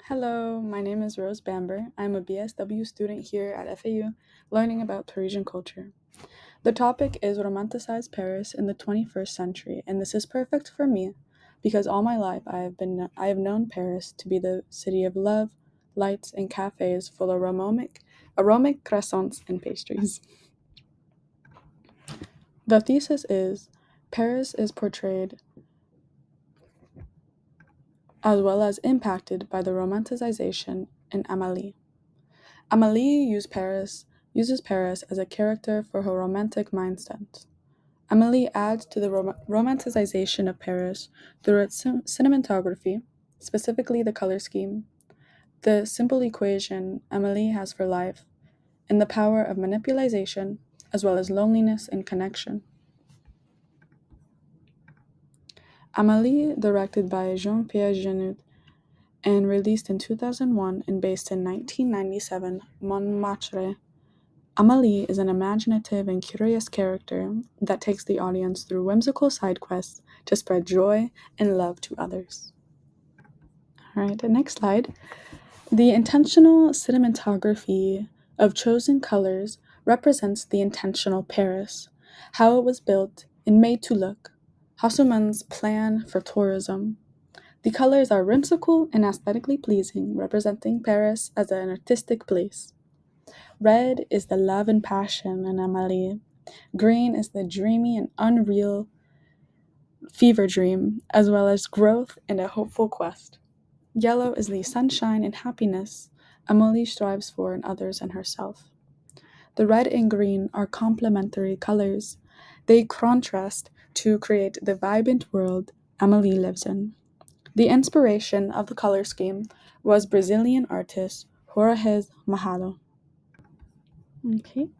Hello, my name is Rose Bamber. I'm a BSW student here at FAU, learning about Parisian culture. The topic is romanticized Paris in the 21st century, and this is perfect for me because all my life I have known Paris to be the city of love, lights, and cafes full of aromatic croissants and pastries. The thesis is Paris is portrayed as well as impacted by the romanticization in Amélie. Amélie uses Paris as a character for her romantic mindset. Amélie adds to the romanticization of Paris through its cinematography, specifically the color scheme, the simple equation Amélie has for life, and the power of manipulation, as well as loneliness and connection. Amélie, directed by Jean-Pierre Jeunet and released in 2001 and based in 1997, Montmartre. Amélie is an imaginative and curious character that takes the audience through whimsical side quests to spread joy and love to others. All right, the next slide. The intentional cinematography of chosen colors represents the intentional Paris, how it was built and made to look, Haussmann's plan for tourism. The colors are whimsical and aesthetically pleasing, representing Paris as an artistic place. Red is the love and passion in Amélie. Green is the dreamy and unreal fever dream, as well as growth and a hopeful quest. Yellow is the sunshine and happiness Amélie strives for in others and herself. The red and green are complementary colors. They contrast to create the vibrant world Amélie lives in. The inspiration of the color scheme was Brazilian artist Jorge Majado. Okay.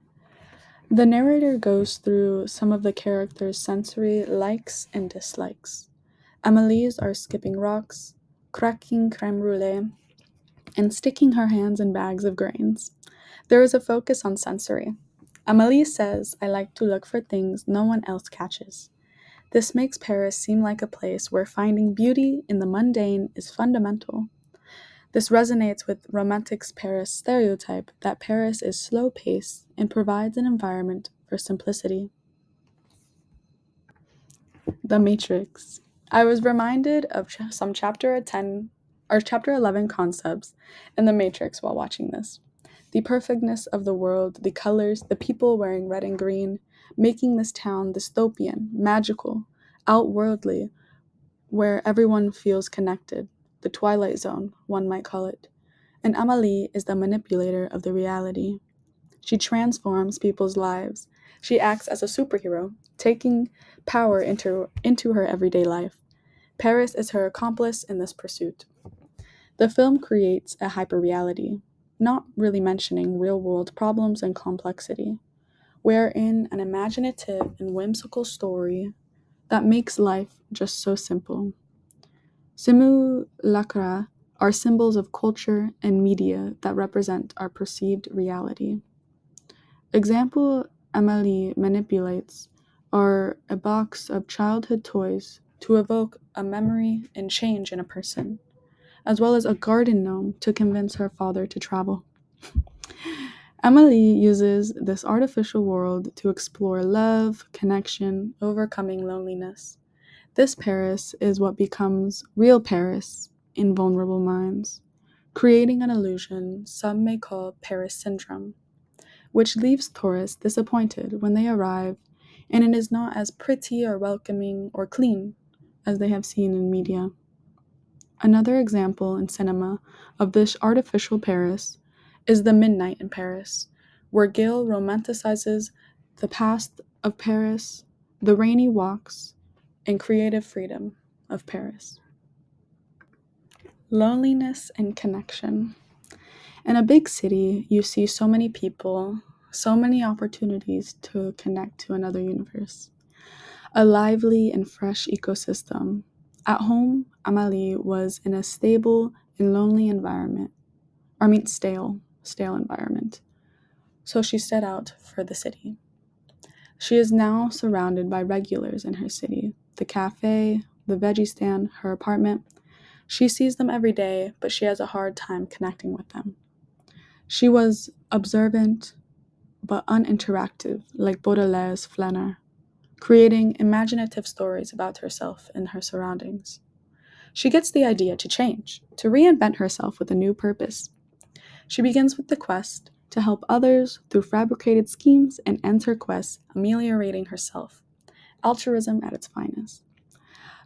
The narrator goes through some of the characters' sensory likes and dislikes. Amelie's are skipping rocks, cracking creme brulee, and sticking her hands in bags of grains. There is a focus on sensory. Amelie says, I like to look for things no one else catches. This makes Paris seem like a place where finding beauty in the mundane is fundamental. This resonates with Romantic's Paris stereotype that Paris is slow paced and provides an environment for simplicity. The Matrix. I was reminded of some chapter 10 or chapter 11 concepts in The Matrix while watching this. The perfectness of the world, the colors, the people wearing red and green, making this town dystopian, magical, outworldly, where everyone feels connected. The Twilight Zone, one might call it. And Amélie is the manipulator of the reality. She transforms people's lives. She acts as a superhero, taking power into her everyday life. Paris is her accomplice in this pursuit. The film creates a hyperreality, not really mentioning real world problems and complexity, wherein an imaginative and whimsical story that makes life just so simple. Simulacra are symbols of culture and media that represent our perceived reality. Example Amélie manipulates are a box of childhood toys to evoke a memory and change in a person, as well as a garden gnome to convince her father to travel. Amélie uses this artificial world to explore love, connection, overcoming loneliness. This Paris is what becomes real Paris in vulnerable minds, creating an illusion some may call Paris syndrome, which leaves tourists disappointed when they arrive and it is not as pretty or welcoming or clean as they have seen in media. Another example in cinema of this artificial Paris is The Midnight in Paris, where Gil romanticizes the past of Paris, the rainy walks, and creative freedom of Paris. Loneliness and connection. In a big city, you see so many people, so many opportunities to connect to another universe. A lively and fresh ecosystem. At home, Amélie was in a stable and lonely environment. Stale environment. So she set out for the city. She is now surrounded by regulars in her city, the cafe, the veggie stand, her apartment. She sees them every day, but she has a hard time connecting with them. She was observant but uninteractive, like Baudelaire's Flaneur, creating imaginative stories about herself and her surroundings. She gets the idea to change, to reinvent herself with a new purpose. She begins with the quest to help others through fabricated schemes and ends her quest ameliorating herself, altruism at its finest.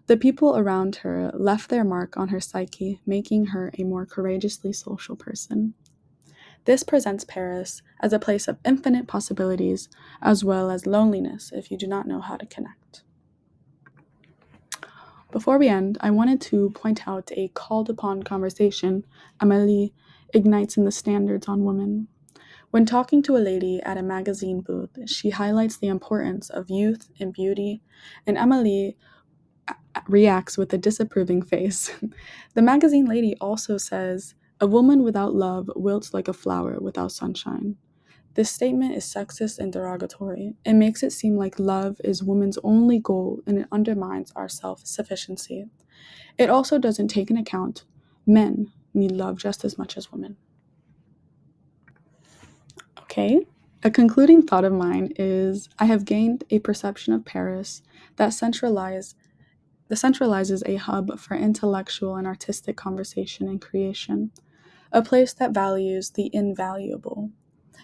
The people around her left their mark on her psyche, making her a more courageously social person. This presents Paris as a place of infinite possibilities, as well as loneliness if you do not know how to connect. Before we end, I wanted to point out a called upon conversation Amélie ignites in the standards on women. When talking to a lady at a magazine booth, she highlights the importance of youth and beauty, and Amélie reacts with a disapproving face. The magazine lady also says, "A woman without love wilts like a flower without sunshine." This statement is sexist and derogatory. It makes it seem like love is women's only goal and it undermines our self-sufficiency. It also doesn't take into account men need love just as much as women. Okay, a concluding thought of mine is I have gained a perception of Paris that centralizes a hub for intellectual and artistic conversation and creation, a place that values the invaluable,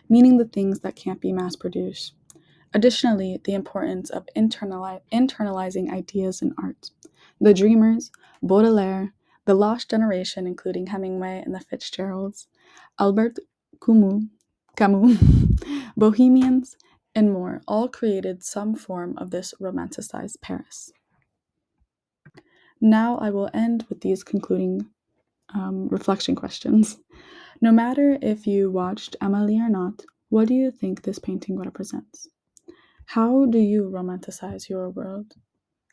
meaning the things that can't be mass produced. Additionally, the importance of internalizing ideas in art. The Dreamers, Baudelaire, the Lost Generation, including Hemingway and the Fitzgeralds, Albert Camus, Bohemians, and more, all created some form of this romanticized Paris. Now I will end with these concluding reflection questions. No matter if you watched Amélie or not, what do you think this painting represents? How do you romanticize your world?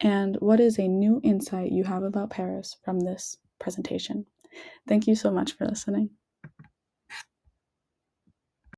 And what is a new insight you have about Paris from this presentation? Thank you so much for listening.